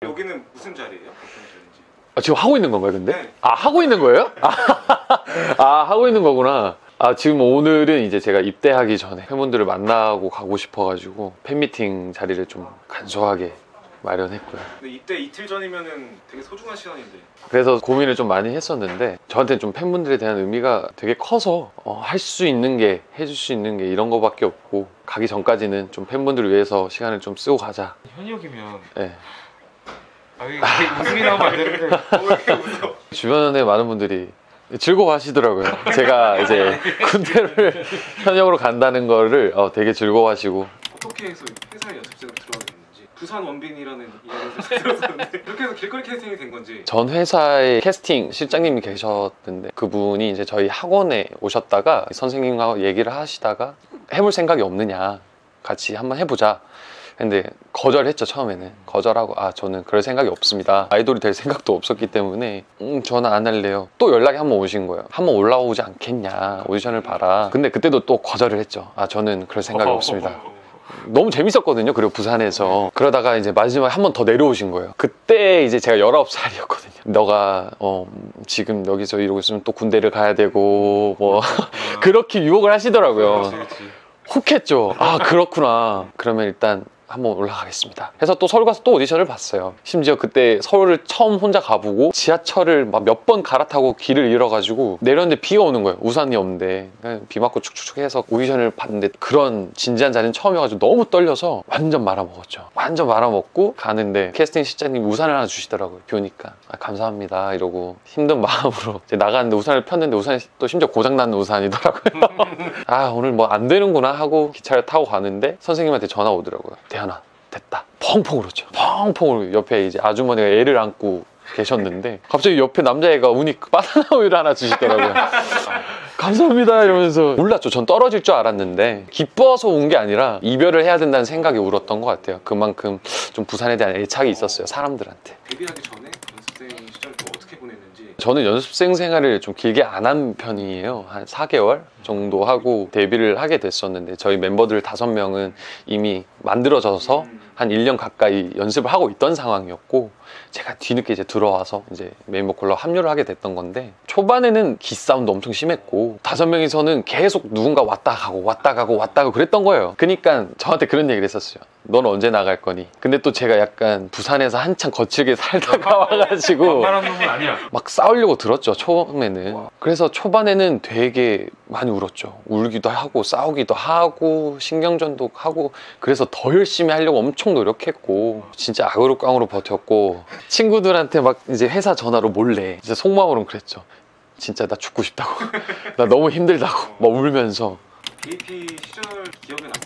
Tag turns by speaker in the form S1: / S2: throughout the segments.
S1: 여기는 무슨 자리예요? 어떤 자리인지?
S2: 지금 하고 있는 건가요, 근데?
S1: 네.
S2: 하고 있는 거예요? 하고 있는 거구나. 지금 오늘은 이제 제가 입대하기 전에 팬분들을 만나고 가고 싶어가지고 팬미팅 자리를 좀 간소하게 마련했고요.
S1: 근데 입대 이틀 전이면은 되게 소중한 시간인데.
S2: 그래서 고민을 좀 많이 했었는데 저한테는 좀 팬분들에 대한 의미가 되게 커서 할 수 있는 게, 해줄 수 있는 게 이런 거밖에 없고, 가기 전까지는 좀 팬분들을 위해서 시간을 좀 쓰고 가자.
S1: 현역이면
S2: 네.
S1: 왜 웃음이 나오면 안 되는데 왜 이렇게 웃어?
S2: 주변에 많은 분들이 즐거워하시더라고요. 제가 이제 군대를 현역으로 간다는 거를 되게 즐거워하시고.
S1: 어떻게 해서 회사에 연습생으로 들어가게 됐는지, 부산 원빈이라는 이야기를 들었었는데 그렇게 해서 길거리 캐스팅이 된 건지.
S2: 전 회사에 캐스팅 실장님이 계셨는데 그분이 이제 저희 학원에 오셨다가 선생님하고 얘기를 하시다가 해볼 생각이 없느냐, 같이 한번 해보자. 근데 거절했죠. 처음에는 거절하고 저는 그럴 생각이 없습니다, 아이돌이 될 생각도 없었기 때문에 저는 안 할래요. 또 연락이 한번 오신 거예요. 한번 올라오지 않겠냐, 오디션을 봐라. 근데 그때도 또 거절을 했죠. 저는 그럴 생각이 없습니다. 너무 재밌었거든요. 그리고 부산에서 그러다가 이제 마지막에 한 번 더 내려오신 거예요. 그때 이제 제가 19살이었거든요 너가 지금 여기서 이러고 있으면 또 군대를 가야 되고 뭐 그렇게 유혹을 하시더라고요. 혹했죠. 그렇구나. 그러면 일단 한번 올라가겠습니다 해서 또 서울 가서 또 오디션을 봤어요. 심지어 그때 서울을 처음 혼자 가보고 지하철을 막 몇 번 갈아타고 길을 잃어가지고 내렸는데 비가 오는 거예요. 우산이 없는데 비 맞고 축축축 해서 오디션을 봤는데, 그런 진지한 자리는 처음이어가지고 너무 떨려서 완전 말아먹었죠. 완전 말아먹고 가는데 캐스팅 실장님 우산을 하나 주시더라고요. 비 오니까 감사합니다 이러고 힘든 마음으로 이제 나가는데 우산을 폈는데 우산이 또 심지어 고장난 우산이더라고요. 오늘 뭐 안 되는구나 하고 기차를 타고 가는데 선생님한테 전화 오더라고요. 대현아, 됐다. 펑펑 울었죠. 펑펑 울고 옆에 이제 아주머니가 애를 안고 계셨는데 갑자기 옆에 남자애가 우니 바나나 우유를 하나 주시더라고요. 감사합니다 이러면서. 몰랐죠. 전 떨어질 줄 알았는데 기뻐서 운 게 아니라 이별을 해야 된다는 생각에 울었던 것 같아요. 그만큼 좀 부산에 대한 애착이 있었어요, 사람들한테.
S1: 데뷔하기 전에 연습생 시절 좀 어떻게 보냈는지.
S2: 저는 연습생 생활을 좀 길게 안 한 편이에요. 한 4개월 정도 하고 데뷔를 하게 됐었는데, 저희 멤버들 5명은 이미 만들어져서 한 1년 가까이 연습을 하고 있던 상황이었고, 제가 뒤늦게 이제 들어와서 이제 메인 보컬로 합류를 하게 됐던 건데, 초반에는 기싸움도 엄청 심했고 5명이서는 계속 누군가 왔다 가고 왔다 가고 왔다 가고 그랬던 거예요. 그러니까 저한테 그런 얘기를 했었어요. 넌 언제 나갈 거니? 근데 또 제가 약간 부산에서 한참 거칠게 살다가 와가지고
S1: 만만한 놈은 아니야.
S2: 막 싸우려고 들었죠, 처음에는. 그래서 초반에는 되게 많이 울었죠. 울기도 하고 싸우기도 하고 신경전도 하고, 그래서 더 열심히 하려고 엄청 노력했고 진짜 악으로깡으로 버텼고, 친구들한테 막 이제 회사 전화로 몰래 진짜 속마음으로는 그랬죠. 진짜 나 죽고 싶다고 나 너무 힘들다고 막 울면서.
S1: BAP 시절 기억에 남고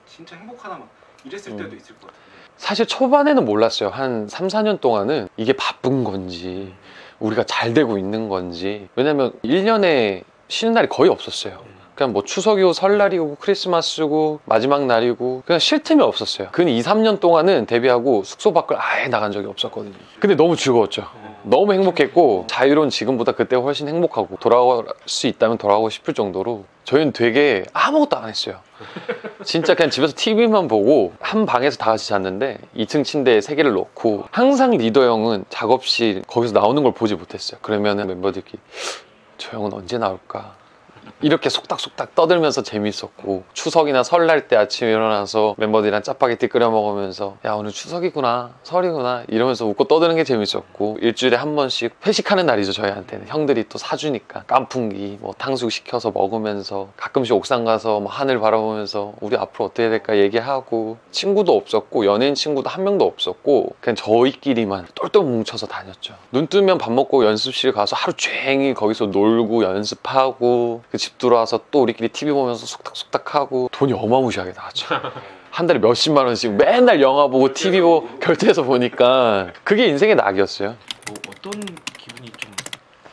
S1: 진짜 행복하다 막 이랬을 때도 있을 것 같은데.
S2: 사실 초반에는 몰랐어요. 한 3, 4년 동안은 이게 바쁜 건지 우리가 잘 되고 있는 건지. 왜냐면 1년에 쉬는 날이 거의 없었어요. 그냥 뭐 추석이고 설날이고 크리스마스고 마지막 날이고 그냥 쉴 틈이 없었어요. 근 2, 3년 동안은 데뷔하고 숙소 밖을 아예 나간 적이 없었거든요. 근데 너무 즐거웠죠. 너무 행복했고, 자유로운 지금보다 그때가 훨씬 행복하고, 돌아갈 수 있다면 돌아가고 싶을 정도로 저희는 되게 아무것도 안 했어요. 진짜 그냥 집에서 TV만 보고 한 방에서 다 같이 잤는데 2층 침대에 3개를 놓고, 항상 리더 형은 작업실 거기서 나오는 걸 보지 못했어요. 그러면 멤버들끼리 저 형은 언제 나올까 이렇게 속닥속닥 떠들면서 재밌었고, 추석이나 설날 때 아침에 일어나서 멤버들이랑 짜파게티 끓여 먹으면서 야 오늘 추석이구나 설이구나 이러면서 웃고 떠드는 게 재밌었고, 일주일에 한 번씩 회식하는 날이죠. 저희한테는 형들이 또 사주니까 깐풍기 뭐 탕수육 시켜서 먹으면서, 가끔씩 옥상 가서 뭐 하늘 바라보면서 우리 앞으로 어떻게 될까 얘기하고. 친구도 없었고 연예인 친구도 한 명도 없었고 그냥 저희끼리만 똘똘 뭉쳐서 다녔죠. 눈 뜨면 밥 먹고 연습실 가서 하루 종일 거기서 놀고 연습하고, 집 들어와서 또 우리끼리 TV 보면서 속닥속닥하고. 돈이 어마무시하게 나왔죠. 한 달에 몇십만 원씩 맨날 영화 보고 TV 보고 결제해서 보니까 그게 인생의 낙이었어요.
S1: 뭐 어떤 기분이 좀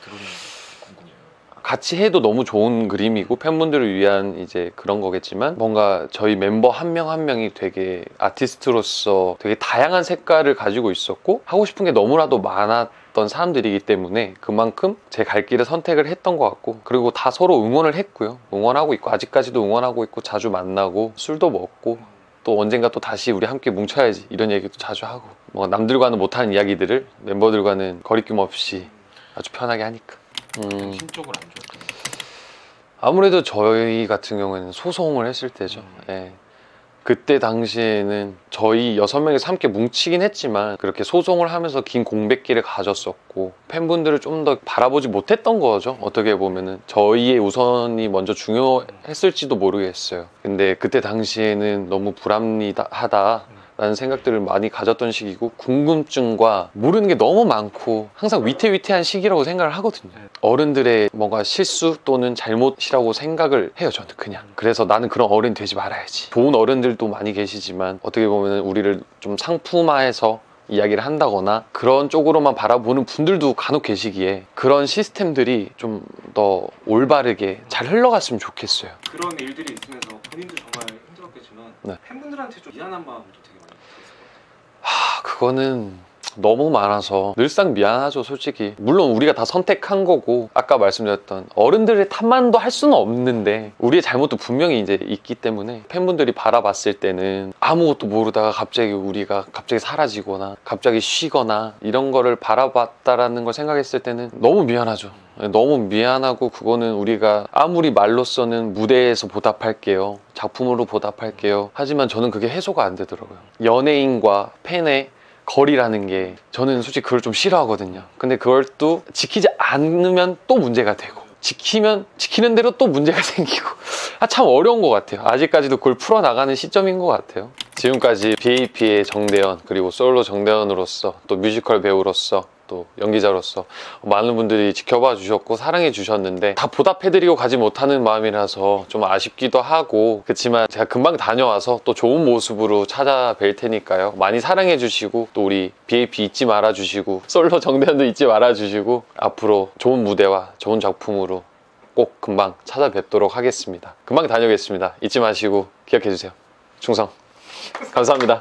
S1: 들었는지 궁금해요.
S2: 같이 해도 너무 좋은 그림이고 팬분들을 위한 이제 그런 거겠지만, 뭔가 저희 멤버 한 명 한 명이 되게 아티스트로서 되게 다양한 색깔을 가지고 있었고 하고 싶은 게 너무나도 많았던 사람들이기 때문에 그만큼 제 갈 길을 선택을 했던 것 같고, 그리고 다 서로 응원을 했고요. 응원하고 있고 아직까지도 응원하고 있고 자주 만나고 술도 먹고, 또 언젠가 또 다시 우리 함께 뭉쳐야지 이런 얘기도 자주 하고. 뭐 남들과는 못하는 이야기들을 멤버들과는 거리낌 없이 아주 편하게 하니까.
S3: 심적으로 안 좋았던 거.
S2: 아무래도 저희 같은 경우에는 소송을 했을 때죠. 예. 그때 당시에는 저희 6명이서 함께 뭉치긴 했지만 그렇게 소송을 하면서 긴 공백기를 가졌었고 팬분들을 좀 더 바라보지 못했던 거죠. 어떻게 보면은 저희의 우선이 먼저 중요했을지도 모르겠어요. 근데 그때 당시에는 너무 불합리하다 라는 생각들을 많이 가졌던 시기고 궁금증과 모르는 게 너무 많고 항상 위태위태한 시기라고 생각을 하거든요. 어른들의 뭔가 실수 또는 잘못이라고 생각을 해요. 저는 그냥. 그래서 나는 그런 어른이 되지 말아야지. 좋은 어른들도 많이 계시지만 어떻게 보면 우리를 좀 상품화해서 이야기를 한다거나 그런 쪽으로만 바라보는 분들도 간혹 계시기에 그런 시스템들이 좀 더 올바르게 잘 흘러갔으면 좋겠어요.
S1: 그런 일들이 있으면서 본인도 정말 힘들었겠지만
S2: 네.
S1: 팬분들한테 좀 미안한 마음도 되게 많이 들었을 것 같아요.
S2: 그거는 너무 많아서 늘상 미안하죠, 솔직히. 물론 우리가 다 선택한 거고 아까 말씀드렸던 어른들의 탓만도 할 수는 없는데 우리의 잘못도 분명히 이제 있기 때문에 팬분들이 바라봤을 때는 아무것도 모르다가 갑자기 우리가 갑자기 사라지거나 갑자기 쉬거나 이런 거를 바라봤다라는 걸 생각했을 때는 너무 미안하죠. 너무 미안하고 그거는 우리가 아무리 말로서는 무대에서 보답할게요, 작품으로 보답할게요 하지만 저는 그게 해소가 안 되더라고요. 연예인과 팬의 거리라는 게 저는 솔직히 그걸 좀 싫어하거든요. 근데 그걸 또 지키지 않으면 또 문제가 되고 지키면 지키는 대로 또 문제가 생기고 참 어려운 것 같아요. 아직까지도 그걸 풀어나가는 시점인 것 같아요. 지금까지 BAP의 정대현 그리고 솔로 정대현으로서 또 뮤지컬 배우로서 또 연기자로서 많은 분들이 지켜봐 주셨고 사랑해 주셨는데 다 보답해드리고 가지 못하는 마음이라서 좀 아쉽기도 하고 그렇지만 제가 금방 다녀와서 또 좋은 모습으로 찾아뵐 테니까요. 많이 사랑해 주시고 또 우리 BAP 잊지 말아 주시고 솔로 정대현도 잊지 말아 주시고 앞으로 좋은 무대와 좋은 작품으로 꼭 금방 찾아뵙도록 하겠습니다. 금방 다녀오겠습니다. 잊지 마시고 기억해 주세요. 충성. 감사합니다.